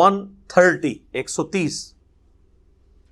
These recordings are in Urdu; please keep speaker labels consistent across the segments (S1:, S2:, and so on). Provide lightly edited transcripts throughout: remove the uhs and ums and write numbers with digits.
S1: 130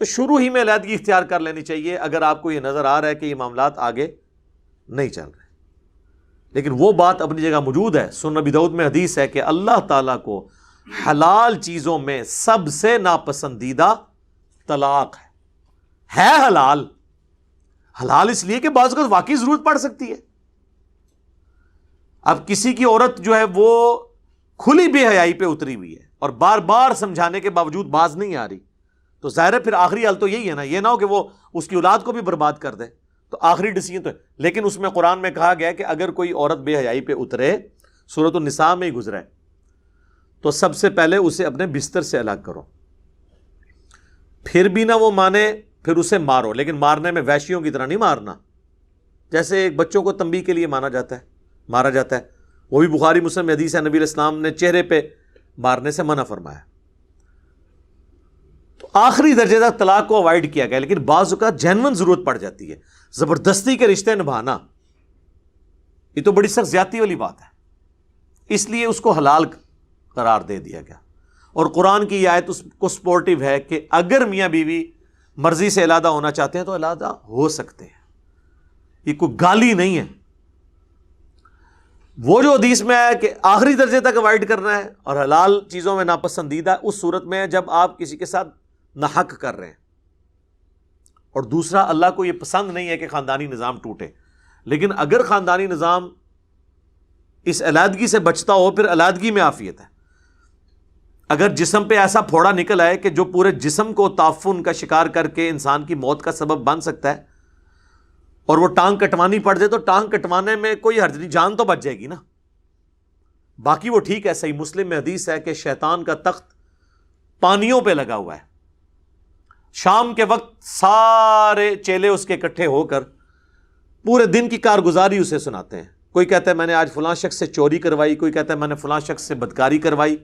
S1: تو شروع ہی میں علیحدگی اختیار کر لینی چاہیے اگر آپ کو یہ نظر آ رہا ہے کہ یہ معاملات آگے نہیں چل رہے. لیکن وہ بات اپنی جگہ موجود ہے. سنن ابی داؤد میں حدیث ہے کہ اللہ تعالیٰ کو حلال چیزوں میں سب سے ناپسندیدہ طلاق ہے حلال. حلال اس لیے کہ بعض اوقات واقعی ضرورت پڑ سکتی ہے. اب کسی کی عورت جو ہے وہ کھلی بے حیائی پہ اتری ہوئی ہے اور بار بار سمجھانے کے باوجود باز نہیں آ رہی, تو ظاہر ہے پھر آخری حل تو یہی ہے نا, یہ نہ ہو کہ وہ اس کی اولاد کو بھی برباد کر دے, تو آخری ڈیسیژن تو ہے. لیکن اس میں قرآن میں کہا گیا کہ اگر کوئی عورت بے حیائی پہ اترے, سورۃ النساء میں ہی گزرا ہے, تو سب سے پہلے اسے اپنے بستر سے الگ کرو. پھر بھی نہ وہ مانے, پھر اسے مارو, لیکن مارنے میں وحشیوں کی طرح نہیں مارنا, جیسے ایک بچوں کو تنبیہ کے لیے مارا جاتا ہے. وہ بھی بخاری مسلم میں حدیث ہے, نبی علیہ السلام نے چہرے پہ مارنے سے منع فرمایا. تو آخری درجے تک طلاق کو اوائڈ کیا گیا. لیکن بعض اوقات جینون ضرورت پڑ جاتی ہے, زبردستی کے رشتے نبھانا, یہ تو بڑی سخت زیادتی والی بات ہے, اس لیے اس کو حلال قرار دے دیا گیا. اور قرآن کی یہ آیت اس کو سپورٹیو ہے کہ اگر میاں بیوی مرضی سے علیحدہ ہونا چاہتے ہیں تو علیحدہ ہو سکتے ہیں, یہ کوئی گالی نہیں ہے. وہ جو حدیث میں ہے کہ آخری درجے تک اوائڈ کرنا ہے اور حلال چیزوں میں ناپسندیدہ, اس صورت میں جب آپ کسی کے ساتھ ناحق کر رہے ہیں, اور دوسرا اللہ کو یہ پسند نہیں ہے کہ خاندانی نظام ٹوٹے. لیکن اگر خاندانی نظام اس علیحدگی سے بچتا ہو, پھر علیحدگی میں عافیت ہے. اگر جسم پہ ایسا پھوڑا نکل آئے کہ جو پورے جسم کو تعفن کا شکار کر کے انسان کی موت کا سبب بن سکتا ہے, اور وہ ٹانگ کٹوانی پڑ جائے, تو ٹانگ کٹوانے میں کوئی حرج نہیں, جان تو بچ جائے گی نا, باقی وہ ٹھیک ہے. صحیح مسلم میں حدیث ہے کہ شیطان کا تخت پانیوں پہ لگا ہوا ہے. شام کے وقت سارے چیلے اس کے اکٹھے ہو کر پورے دن کی کارگزاری اسے سناتے ہیں. کوئی کہتا ہے میں نے آج فلاں شخص سے چوری کروائی, کوئی کہتا ہے میں نے فلاں شخص سے بدکاری کروائی.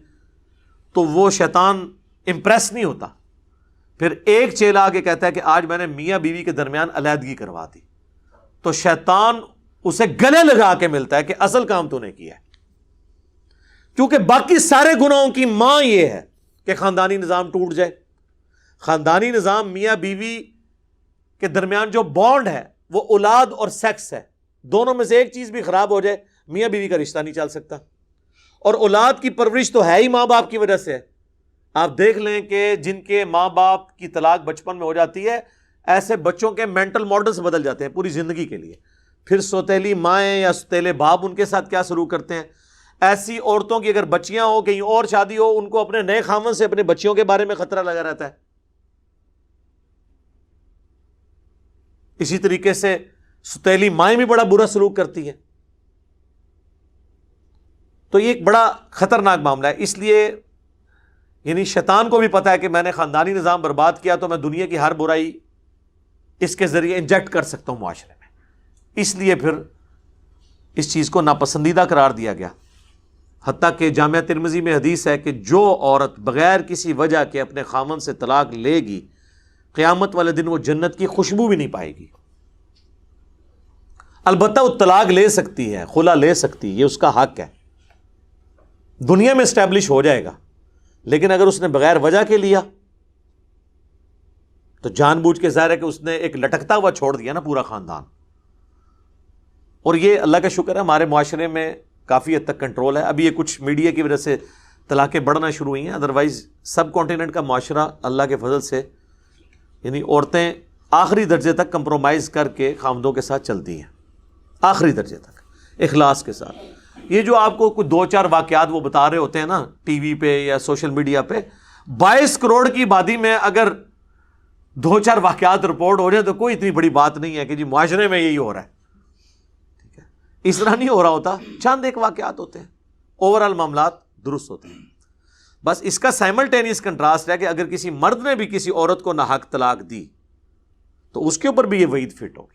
S1: تو وہ شیطان امپریس نہیں ہوتا. پھر ایک چیلا آگے کہتا ہے کہ آج میں نے میاں بیوی کے درمیان علیحدگی کروا دی. تو شیطان اسے گلے لگا کے ملتا ہے کہ اصل کام تو نے کیا ہے, کیونکہ باقی سارے گناہوں کی ماں یہ ہے کہ خاندانی نظام ٹوٹ جائے. خاندانی نظام میاں بیوی کے درمیان جو بانڈ ہے وہ اولاد اور سیکس ہے. دونوں میں سے ایک چیز بھی خراب ہو جائے, میاں بیوی کا رشتہ نہیں چل سکتا. اور اولاد کی پرورش تو ہے ہی ماں باپ کی وجہ سے ہے. آپ دیکھ لیں کہ جن کے ماں باپ کی طلاق بچپن میں ہو جاتی ہے, ایسے بچوں کے مینٹل ماڈلز بدل جاتے ہیں پوری زندگی کے لیے. پھر سوتیلی مائیں یا سوتیلے باپ ان کے ساتھ کیا سلوک کرتے ہیں. ایسی عورتوں کی اگر بچیاں ہو, کہیں اور شادی ہو, ان کو اپنے نئے خاوند سے اپنے بچیوں کے بارے میں خطرہ لگا رہتا ہے. اسی طریقے سے سوتیلی مائیں بھی بڑا برا سلوک کرتی ہیں. تو یہ ایک بڑا خطرناک معاملہ ہے. اس لیے یعنی شیطان کو بھی پتا ہے کہ میں نے خاندانی نظام برباد کیا تو میں دنیا کی ہر برائی اس کے ذریعے انجیکٹ کر سکتا ہوں معاشرے میں. اس لیے پھر اس چیز کو ناپسندیدہ قرار دیا گیا. حتیٰ کہ جامعہ ترمذی میں حدیث ہے کہ جو عورت بغیر کسی وجہ کے اپنے خاوند سے طلاق لے گی, قیامت والے دن وہ جنت کی خوشبو بھی نہیں پائے گی. البتہ وہ طلاق لے سکتی ہے, خلا لے سکتی, یہ اس کا حق ہے, دنیا میں اسٹیبلش ہو جائے گا. لیکن اگر اس نے بغیر وجہ کے لیا تو جان بوجھ کے ظاہر ہے کہ اس نے ایک لٹکتا ہوا چھوڑ دیا نا پورا خاندان. اور یہ اللہ کا شکر ہے ہمارے معاشرے میں کافی حد تک کنٹرول ہے. ابھی یہ کچھ میڈیا کی وجہ سے طلاقیں بڑھنا شروع ہوئی ہیں, ادروائز سب کانٹیننٹ کا معاشرہ اللہ کے فضل سے یعنی عورتیں آخری درجے تک کمپرومائز کر کے خاوندوں کے ساتھ چلتی ہیں, آخری درجے تک اخلاص کے ساتھ. یہ جو آپ کو کچھ 2-4 واقعات وہ بتا رہے ہوتے ہیں نا ٹی وی پہ یا سوشل میڈیا پہ, 22 کروڑ کی آبادی میں اگر 2-4 واقعات رپورٹ ہو جائیں تو کوئی اتنی بڑی بات نہیں ہے کہ جی معاشرے میں یہی ہو رہا ہے. ٹھیک ہے, اس طرح نہیں ہو رہا ہوتا, چند ایک واقعات ہوتے ہیں, اوورآل معاملات درست ہوتے ہیں. بس اس کا سائملٹینیس کنٹراسٹ ہے کہ اگر کسی مرد نے بھی کسی عورت کو ناحق طلاق دی تو اس کے اوپر بھی یہ وعید فٹ ہوگی.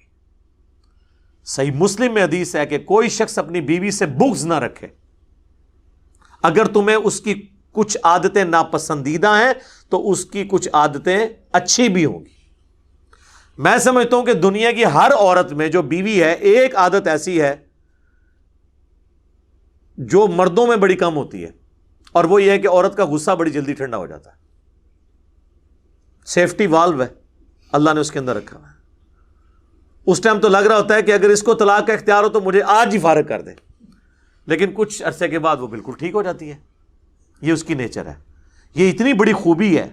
S1: صحیح مسلم میں حدیث ہے کہ کوئی شخص اپنی بیوی سے بغض نہ رکھے, اگر تمہیں اس کی کچھ عادتیں ناپسندیدہ ہیں تو اس کی کچھ عادتیں اچھی بھی ہوں گی. میں سمجھتا ہوں کہ دنیا کی ہر عورت میں جو بیوی ہے, ایک عادت ایسی ہے جو مردوں میں بڑی کم ہوتی ہے, اور وہ یہ ہے کہ عورت کا غصہ بڑی جلدی ٹھنڈا ہو جاتا ہے. سیفٹی والو ہے اللہ نے اس کے اندر رکھا ہوا ہے. اس ٹائم تو لگ رہا ہوتا ہے کہ اگر اس کو طلاق کا اختیار ہو تو مجھے آج ہی فارغ کر دے, لیکن کچھ عرصے کے بعد وہ بالکل ٹھیک ہو جاتی ہے. یہ اس کی نیچر ہے. یہ اتنی بڑی خوبی ہے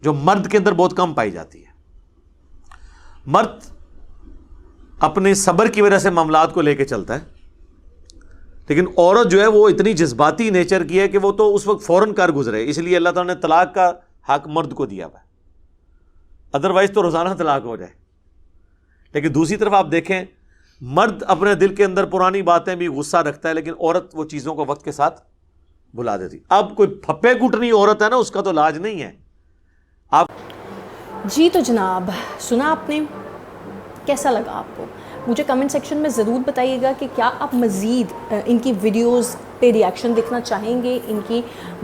S1: جو مرد کے اندر بہت کم پائی جاتی ہے. مرد اپنے صبر کی وجہ سے معاملات کو لے کے چلتا ہے, لیکن عورت جو ہے وہ اتنی جذباتی نیچر کی ہے کہ وہ تو اس وقت فوراً کر گزرے. اس لیے اللہ تعالیٰ نے طلاق کا حق مرد کو دیا ہوا ہے, ادروائز تو روزانہ طلاق ہو جائے. لیکن دوسری طرف آپ دیکھیں, مرد اپنے دل کے اندر پرانی باتیں بھی غصہ رکھتا ہے, لیکن عورت وہ چیزوں کو وقت کے ساتھ بھلا دیتی. اب کوئی پھپے کٹنی عورت ہے نا, اس کا تو علاج نہیں ہے. آپ
S2: جی تو جناب سنا آپ نے, کیسا لگا آپ کو؟ مجھے کمنٹ سیکشن میں ضرور بتائیے گا کہ کیا آپ مزید ان کی ویڈیوز پہ ریاکشن دیکھنا چاہیں گے, ان کی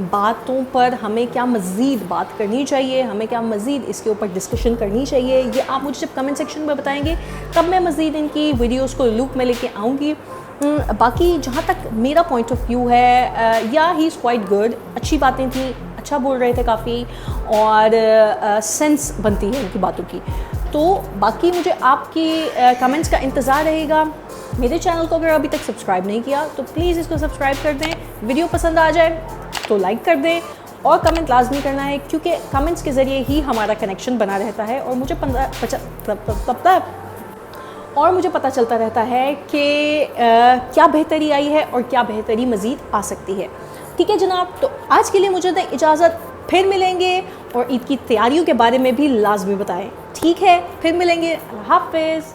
S2: باتوں پر ہمیں کیا مزید بات کرنی چاہیے, ہمیں کیا مزید اس کے اوپر ڈسکشن کرنی چاہیے. یہ آپ مجھے جب کمنٹ سیکشن میں بتائیں گے تب میں مزید ان کی ویڈیوز کو لوپ میں لے کے آؤں گی. باقی جہاں تک میرا پوائنٹ آف ویو ہے, یا ہی از کوائٹ گڈ, اچھی باتیں تھیں, اچھا بول رہے تھے کافی, اور سینس بنتی ہے ان کی باتوں کی. تو باقی مجھے آپ کی کمنٹس کا انتظار رہے گا. میرے چینل کو اگر ابھی تک سبسکرائب نہیں کیا تو پلیز اس کو سبسکرائب کر دیں. ویڈیو پسند آ جائے تو لائک کر دیں, اور کمنٹ لازمی کرنا ہے, کیونکہ کمنٹس کے ذریعے ہی ہمارا کنیکشن بنا رہتا ہے, اور مجھے پتہ چلتا رہتا ہے کہ کیا بہتری آئی ہے اور کیا بہتری مزید آ سکتی ہے. ٹھیک ہے جناب, تو آج کے لیے مجھے دیں اجازت, پھر ملیں گے, اور عید کی تیاریوں کے بارے میں بھی لازمی بتائیں. ٹھیک ہے, پھر ملیں گے. اللہ حافظ.